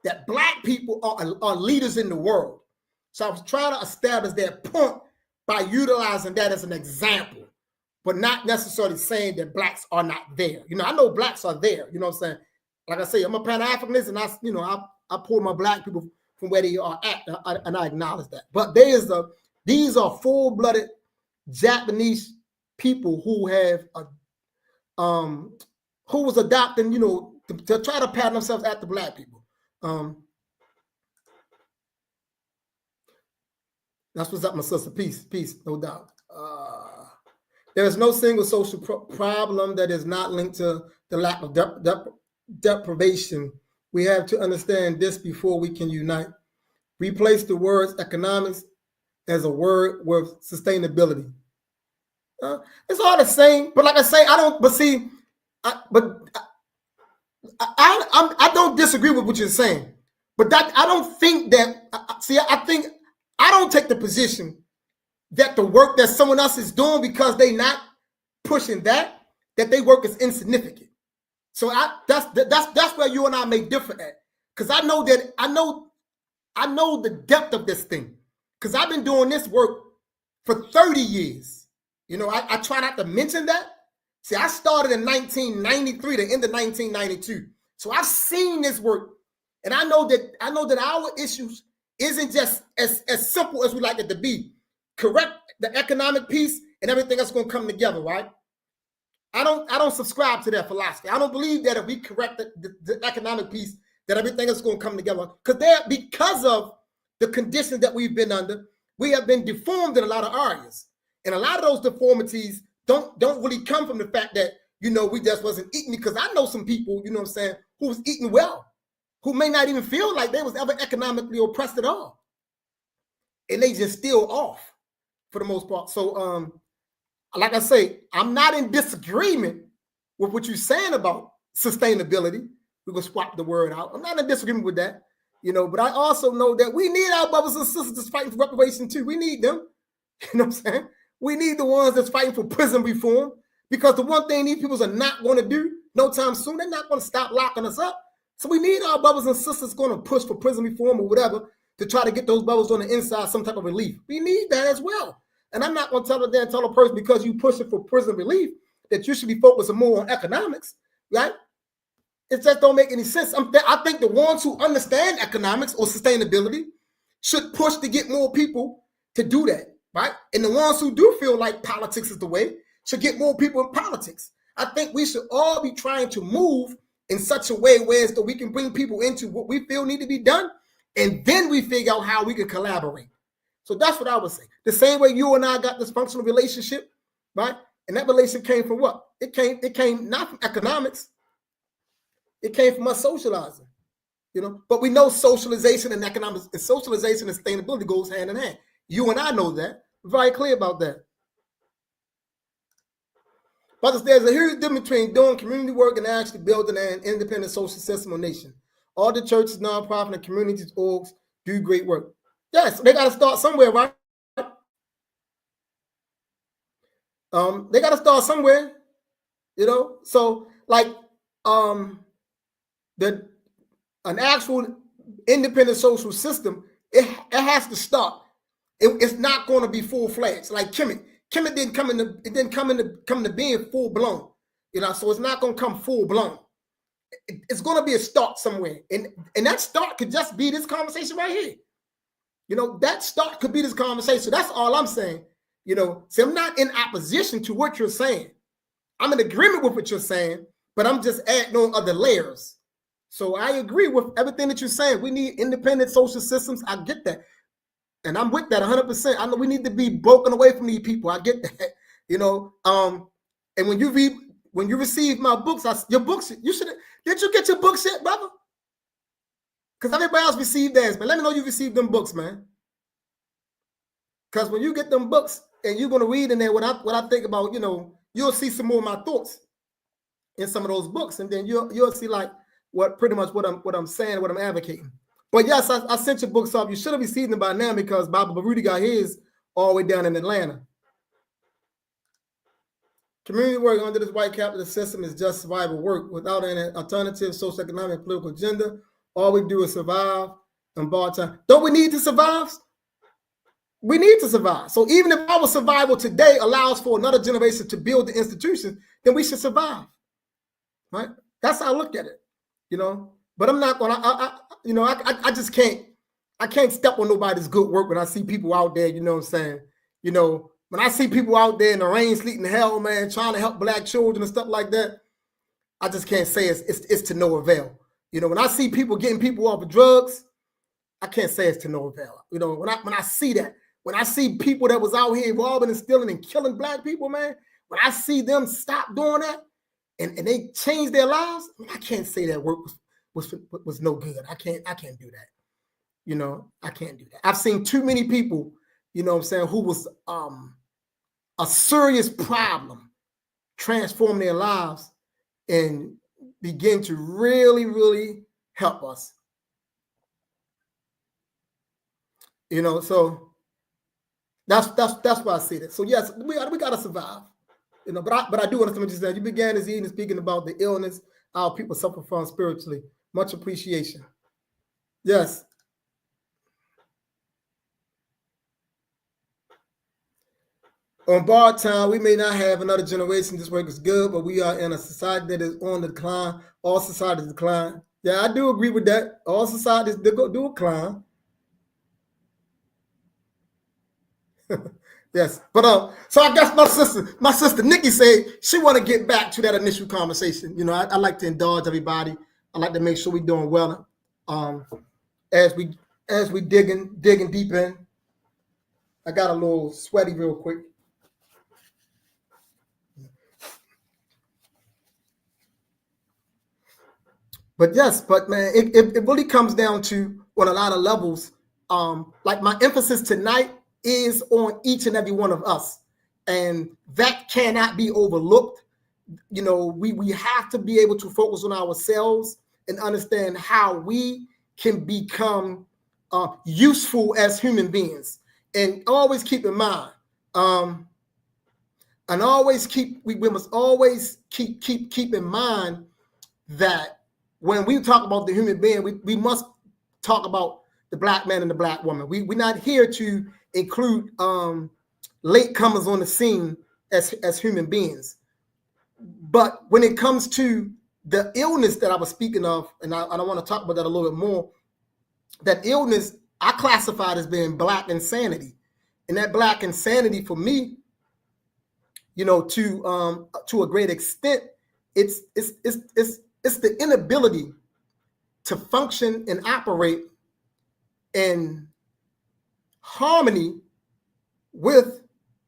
that Black people are leaders in the world. So I was trying to establish that point by utilizing that as an example, but not necessarily saying that Blacks are not there. I know Blacks are there. You know what I'm saying? Like I say, I'm a Pan-Africanist, and I pull my Black people from where they are at, and I acknowledge that. But these are full-blooded Japanese people who have who was adopting, to try to pattern themselves after Black people. That's what's up, my sister. Peace, no doubt. There is no single social problem that is not linked to the lack of deprivation. We have to understand this before we can unite. Replace the words economics as a word with sustainability. It's all the same, but like I say, I don't. But see, I don't disagree with what you're saying. But I don't think that. I don't take the position that the work that someone else is doing, because they not pushing that they work is insignificant. So that's where you and I may differ at, because I know the depth of this thing, because I've been doing this work for 30 years. I try not to mention that. See, I started in 1993, the end of 1992. So I've seen this work, and I know that our issues isn't just as simple as we like it to be. Correct the economic piece, and everything else going to come together, right? I don't subscribe to that philosophy. I don't believe that if we correct the economic piece, that everything is going to come together. Because of the conditions that we've been under, we have been deformed in a lot of areas. And a lot of those deformities don't really come from the fact that, we just wasn't eating. Because I know some people, who was eating well, who may not even feel like they was ever economically oppressed at all. And they just still off for the most part. So, like I say, I'm not in disagreement with what you're saying about sustainability. We're going to swap the word out. I'm not in disagreement with that, but I also know that we need our brothers and sisters fighting for reparation too. We need them. You know what I'm saying? We need the ones that's fighting for prison reform, because the one thing these people are not going to do no time soon, they're not going to stop locking us up. So we need our brothers and sisters going to push for prison reform or whatever to try to get those brothers on the inside some type of relief. We need that as well. And I'm not going to tell a person because you push it for prison relief that you should be focusing more on economics, right? It just don't make any sense. I think the ones who understand economics or sustainability should push to get more people to do that, right? And the ones who do feel like politics is the way should get more people in politics. I think we should all be trying to move in such a way where so we can bring people into what we feel need to be done, and then we figure out how we can collaborate. So that's what I would say. The same way you and I got this functional relationship, right? And that relationship came from what? It came not from economics. It came from us socializing, But we know socialization and economics, and socialization and sustainability goes hand in hand. You and I know that. We're very clear about that. But there's a huge difference between doing community work and actually building an independent social system or nation. All the churches, nonprofit, and communities orgs do great work. Yes, they got to start somewhere, right? They got to start somewhere, So like, an actual independent social system, it has to start. It's not going to be full fledged. Like Kemet didn't come into being full blown, So it's not going to come full blown. It's going to be a start somewhere, and that start could just be this conversation right here. That start could be this conversation. That's all I'm saying. See, I'm not in opposition to what you're saying. I'm in agreement with what you're saying, but I'm just adding on other layers. So I agree with everything that you're saying. We need independent social systems. I get that. And I'm with that 100%. I know we need to be broken away from these people. I get that. And when you receive my books, your books, did you get your books yet, brother? Because everybody else received theirs, man. Let me know you received them books, man. Because when you get them books and you're going to read in there what I think about, you'll see some more of my thoughts in some of those books, and then you'll see like what I'm saying, what I'm advocating. But yes, I sent your books up. You should have received them by now because Baba Baruti got his all the way down in Atlanta. Community work under this white capitalist system is just survival work without any alternative socioeconomic and political agenda. All we do is survive and borrow time. Don't we need to survive? We need to survive. So even if our survival today allows for another generation to build the institutions, then we should survive, right? That's how I look at it, But I'm not gonna. I just can't. I can't step on nobody's good work when I see people out there. You know what I'm saying? When I see people out there in the rain, sleet, and hell, man, trying to help black children and stuff like that, I just can't say it's to no avail. When I see people getting people off of drugs, I can't say it's to no avail. When I see that. When I see people that was out here robbing and stealing and killing black people, man, when I see them stop doing that and they change their lives, I can't say that work was no good. I can't do that. I can't do that. I've seen too many people, who was a serious problem transform their lives and begin to really, really help us. So that's why I see that. So yes, we got to survive. But I do understand what you said. You began this evening speaking about the illness our people suffer from spiritually. Much appreciation. Yes. On borrowed time, we may not have another generation. This work is good, but we are in a society that is on the decline. All societies decline. Yeah, I do agree with that. All societies do decline. Yes, but so I guess my sister Nikki said she want to get back to that initial conversation. You know, I like to indulge everybody. I like to make sure we're doing well. As we digging deep in. I got a little sweaty real quick. But yes, but man, it really comes down to on a lot of levels. Like my emphasis tonight is on each and every one of us, and that cannot be overlooked. You know, we have to be able to focus on ourselves and understand how we can become useful as human beings, and always keep in mind, and always we must always keep in mind that when we talk about the human being, we must talk about the black man and the black woman. We're not here to include latecomers on the scene as human beings. But when it comes to the illness that I was speaking of, and I want to talk about that a little bit more, that illness I classified as being black insanity. And that black insanity for me, you know, to a great extent, it's the inability to function and operate in harmony with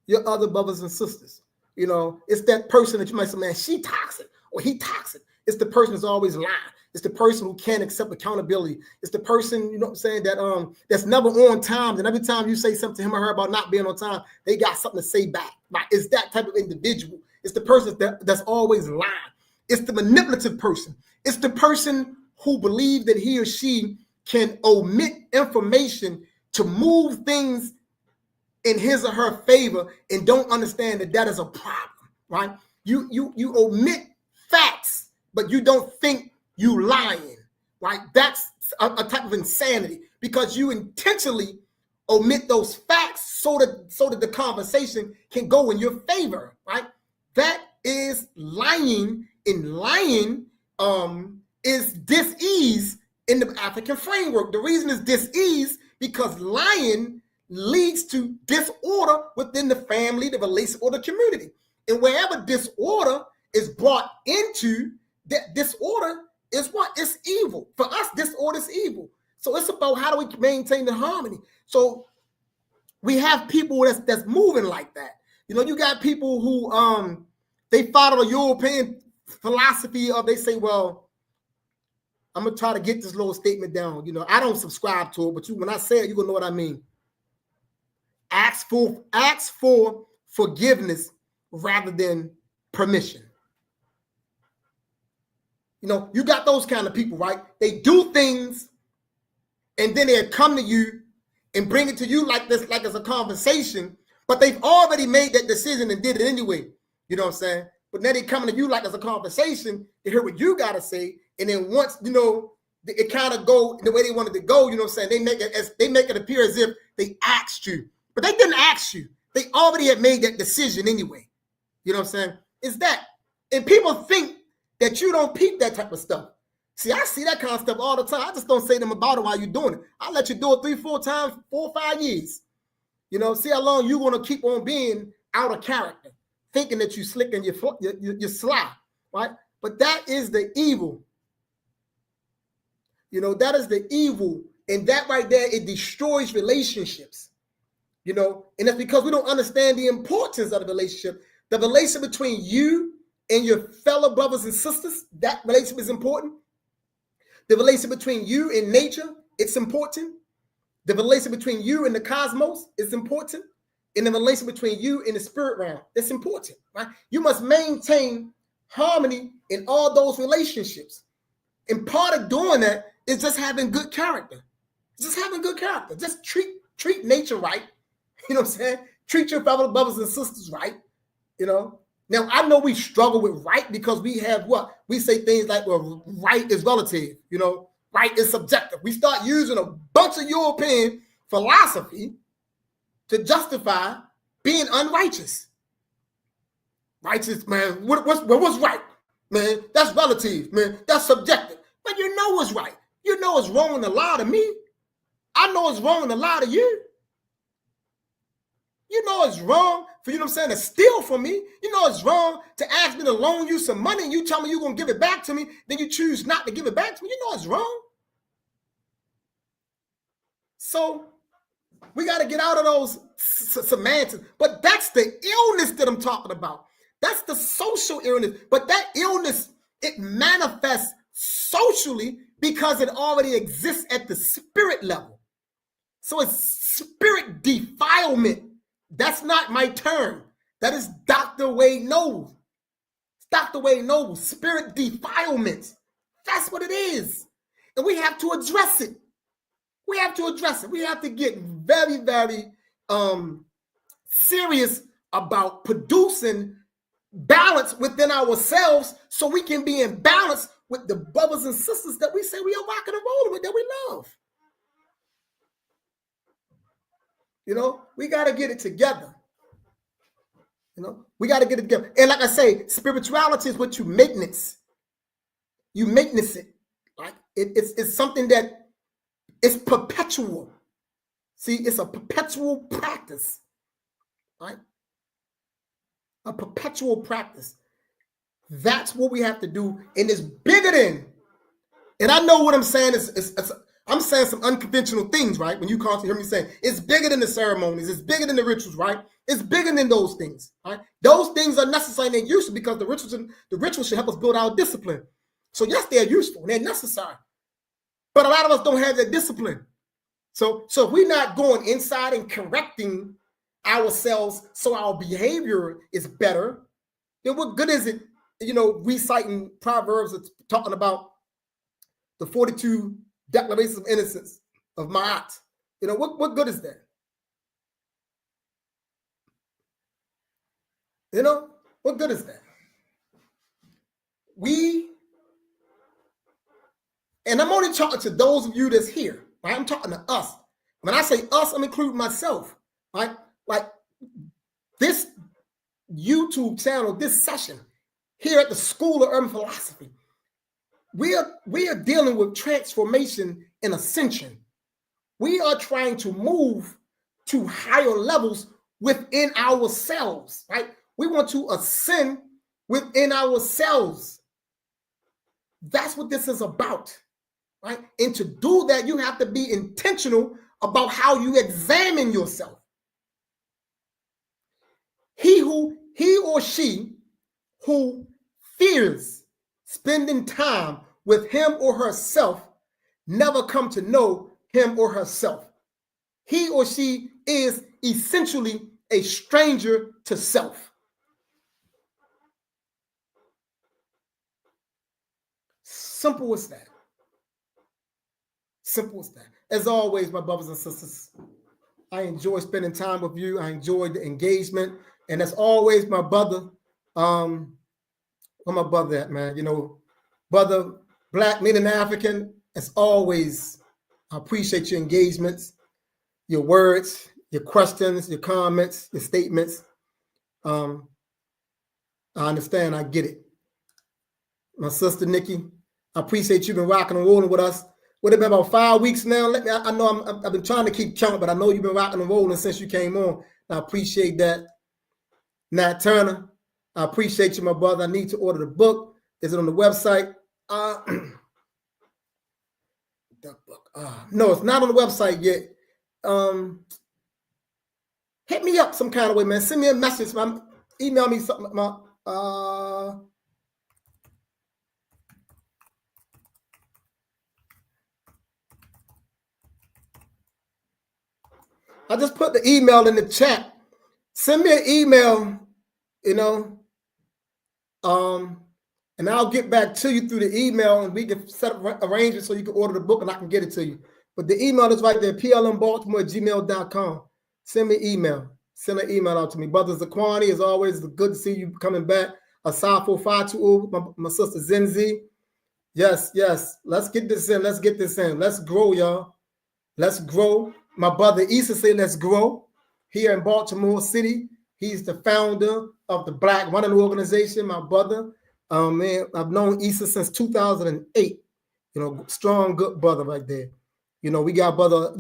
your other brothers and sisters. You know, it's that person that you might say, man, she toxic or he toxic. It's the person that's always lying. It's the person who can't accept accountability. It's the person, you know what I'm saying, that that's never on time. And every time you say something to him or her about not being on time, they got something to say back. Right? It's that type of individual. It's the person that's always lying. It's the manipulative person. It's the person who believes that he or she can omit information to move things in his or her favor and don't understand that that is a problem, right? You omit facts, but you don't think you lying, right? That's a type of insanity because you intentionally omit those facts so that the conversation can go in your favor, right? That is lying, and lying is dis-ease in the African framework. The reason is dis-ease because lying leads to disorder within the family, the relation, or the community. And wherever disorder is brought into, that disorder is what? It's evil. For us, disorder is evil. So it's about how do we maintain the harmony. So we have people that's moving like that. You know, you got people who they follow the European philosophy of, they say, well, I'm gonna try to get this little statement down. You know, I don't subscribe to it, but when I say it, you're gonna know what I mean. Ask for forgiveness rather than permission. You know, you got those kind of people, right? They do things and then they come to you and bring it to you like this, like it's a conversation, but they've already made that decision and did it anyway. You know what I'm saying? But now they coming to you like it's a conversation to hear what you gotta say. And then once, you know, it kind of go the way they wanted to go, you know what I'm saying? They make it appear as if they asked you. But they didn't ask you. They already had made that decision anyway. You know what I'm saying? It's that. And people think that you don't peep that type of stuff. See, I see that kind of stuff all the time. I just don't say to them about it while you're doing it. I let you do it 3-4 times, 4 or 5 years. You know, see how long you're going to keep on being out of character, thinking that you're slick and you're sly, right? But that is the evil. You know, that is the evil. And that right there, it destroys relationships. You know, and that's because we don't understand the importance of the relationship. The relationship between you and your fellow brothers and sisters, that relationship is important. The relationship between you and nature, it's important. The relationship between you and the cosmos is important. And the relationship between you and the spirit realm, it's important, right? You must maintain harmony in all those relationships. And part of doing that is just having good character. Just having good character. Just treat nature right. You know what I'm saying? Treat your fellow brothers and sisters right. You know? Now, I know we struggle with right because we have what? We say things like, well, right is relative. You know? Right is subjective. We start using a bunch of European philosophy to justify being unrighteous. Righteous, man, what's right? Man, that's relative, man, that's subjective. But you know what's right. You know it's wrong to lie to me. I know it's wrong to lie to you. You know it's wrong for, you know what I'm saying, to steal from me. You know it's wrong to ask me to loan you some money and you tell me you're going to give it back to me, then you choose not to give it back to me. You know it's wrong. So we got to get out of those semantics. But that's the illness that I'm talking about. That's the social illness. But that illness, it manifests socially because it already exists at the spirit level. So it's spirit defilement. That's not my term. That is Dr. Wade Noble. Dr. Wade Noble, spirit defilement. That's what it is. And we have to address it. We have to address it. We have to get very, very serious about producing balance within ourselves so we can be in balance with the brothers and sisters that we say we are rocking and rolling with, that we love. You know, we got to get it together. You know, we got to get it together. And like I say, spirituality is what you maintenance. You maintenance it. Right? It's something that is perpetual. See, it's a perpetual practice. Right? A perpetual practice. That's what we have to do. And it's bigger than, and I know what I'm saying is I'm saying some unconventional things, right? When you constantly hear me saying it's bigger than the ceremonies, it's bigger than the rituals, right? It's bigger than those things, right? Those things are necessary and they're useful because the rituals should help us build our discipline. So yes, they're useful and they're necessary. But a lot of us don't have that discipline. So if we're not going inside and correcting ourselves so our behavior is better, then what good is it, you know, reciting Proverbs that's talking about the 42 declarations of innocence of Ma'at? You know, what good is that? You know, what good is that? And I'm only talking to those of you that's here, right? I'm talking to us. When I say us, I'm including myself, right? Like this YouTube channel, this session here at the School of Urban Philosophy, we are dealing with transformation and ascension. We are trying to move to higher levels within ourselves, right? We want to ascend within ourselves. That's what this is about, right? And to do that, you have to be intentional about how you examine yourself. He or she who fears spending time with him or herself never come to know him or herself. He or she is essentially a stranger to self. Simple as that. Simple as that. As always, my brothers and sisters, I enjoy spending time with you. I enjoy the engagement. And as always, my brother, where my brother at, man? You know, brother, Black, meaning African, as always, I appreciate your engagements, your words, your questions, your comments, your statements. I understand. I get it. My sister, Nikki, I appreciate you been rocking and rolling with us. What, it been about 5 weeks now? I know I've been trying to keep count, but I know you've been rocking and rolling since you came on. I appreciate that. Nat Turner, I appreciate you, my brother. I need to order the book. Is it on the website? No, it's not on the website yet. Hit me up some kind of way, man. Send me a message. Email me something. I just put the email in the chat. Send me an email, you know, and I'll get back to you through the email and we can set up arrangements so you can order the book and I can get it to you. But the email is right there, plmbaltimore@gmail.com. Send me an email. Send an email out to me. Brother Zaquani, as always, it's good to see you coming back. Asafo Fatu, my sister Zenzi. Yes. Let's get this in. Let's grow, y'all. Let's grow. My brother Issa said, let's grow here in Baltimore City. He's the founder of the Black Running Organization, my brother. Man, I've known Issa since 2008. Strong, good brother right there. We got brother,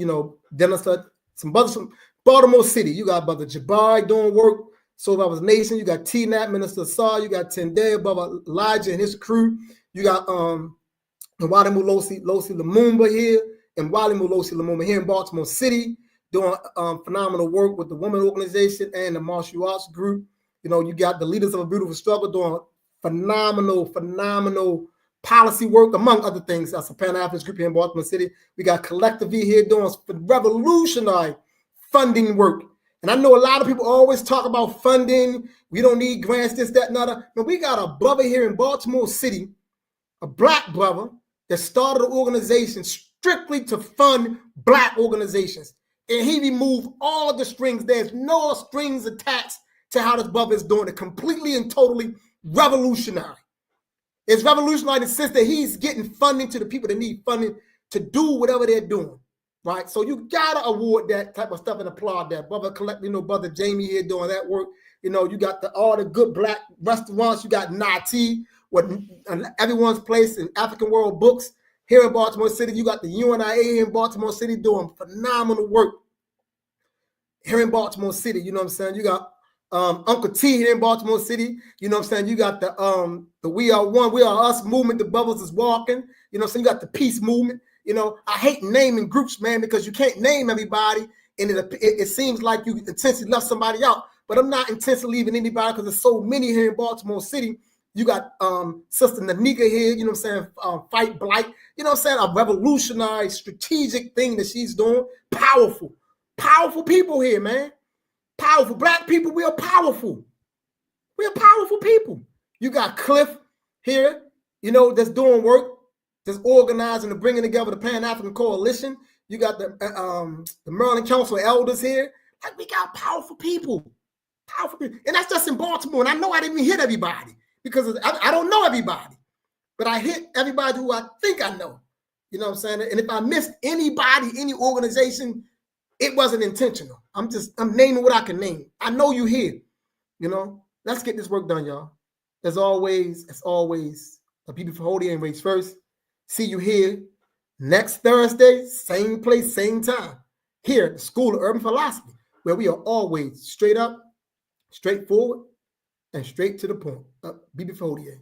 Dennis, some brothers from Baltimore City. You got brother Jabari doing work. So that was Nation. You got T-Nat, Minister Saw. You got Tendai, brother Elijah and his crew. You got Wale Mulosi Lumumba here, and Wale Mulosi Lumumba here in Baltimore City, doing phenomenal work with the Women Organization and the Martial Arts Group. You got the Leaders of a Beautiful Struggle doing phenomenal policy work, among other things. That's a Pan-Africanist group here in Baltimore City. We got Collective V here doing revolutionary funding work. And I know a lot of people always talk about funding. We don't need grants, this, that, and other. But we got a brother here in Baltimore City, a Black brother, that started an organization strictly to fund Black organizations. And he removed all of the strings. There's no strings attached to how this brother is doing it. Completely and totally revolutionary. It's revolutionary in the sense that he's getting funding to the people that need funding to do whatever they're doing. Right? So you gotta award that type of stuff and applaud that. Brother Brother Jamie here doing that work. You got all the good Black restaurants. You got Nati, what everyone's place in African World Books here in Baltimore City. You got the UNIA here in Baltimore City doing phenomenal work here in Baltimore City. You know what I'm saying? You got Uncle T here in Baltimore City. You know what I'm saying? You got the We Are One, We Are Us movement. The Brothers is walking. You know what I'm saying? You got the Peace movement. I hate naming groups, man, because you can't name everybody, and it seems like you intentionally left somebody out. But I'm not intentionally leaving anybody because there's so many here in Baltimore City. You got Sister Nanika here, you know what I'm saying, Fight Blight, you know what I'm saying, a revolutionary strategic thing that she's doing. Powerful people here, man. Powerful Black people, we are powerful. We are powerful people. You got Cliff here, that's doing work, that's organizing and bringing together the Pan-African Coalition. You got the Maryland Council of Elders here. Like, we got powerful people. And that's just in Baltimore. And I know I didn't hit everybody because I don't know everybody. But I hit everybody who I think I know. You know what I'm saying? And if I missed anybody, any organization, it wasn't intentional. I'm naming what I can name. I know you here. Let's get this work done, y'all. As always, a beautiful holy and race first. See you here next Thursday, same place, same time, here at the School of Urban Philosophy, where we are always straight up, straightforward, and straight to the point. Be before the end.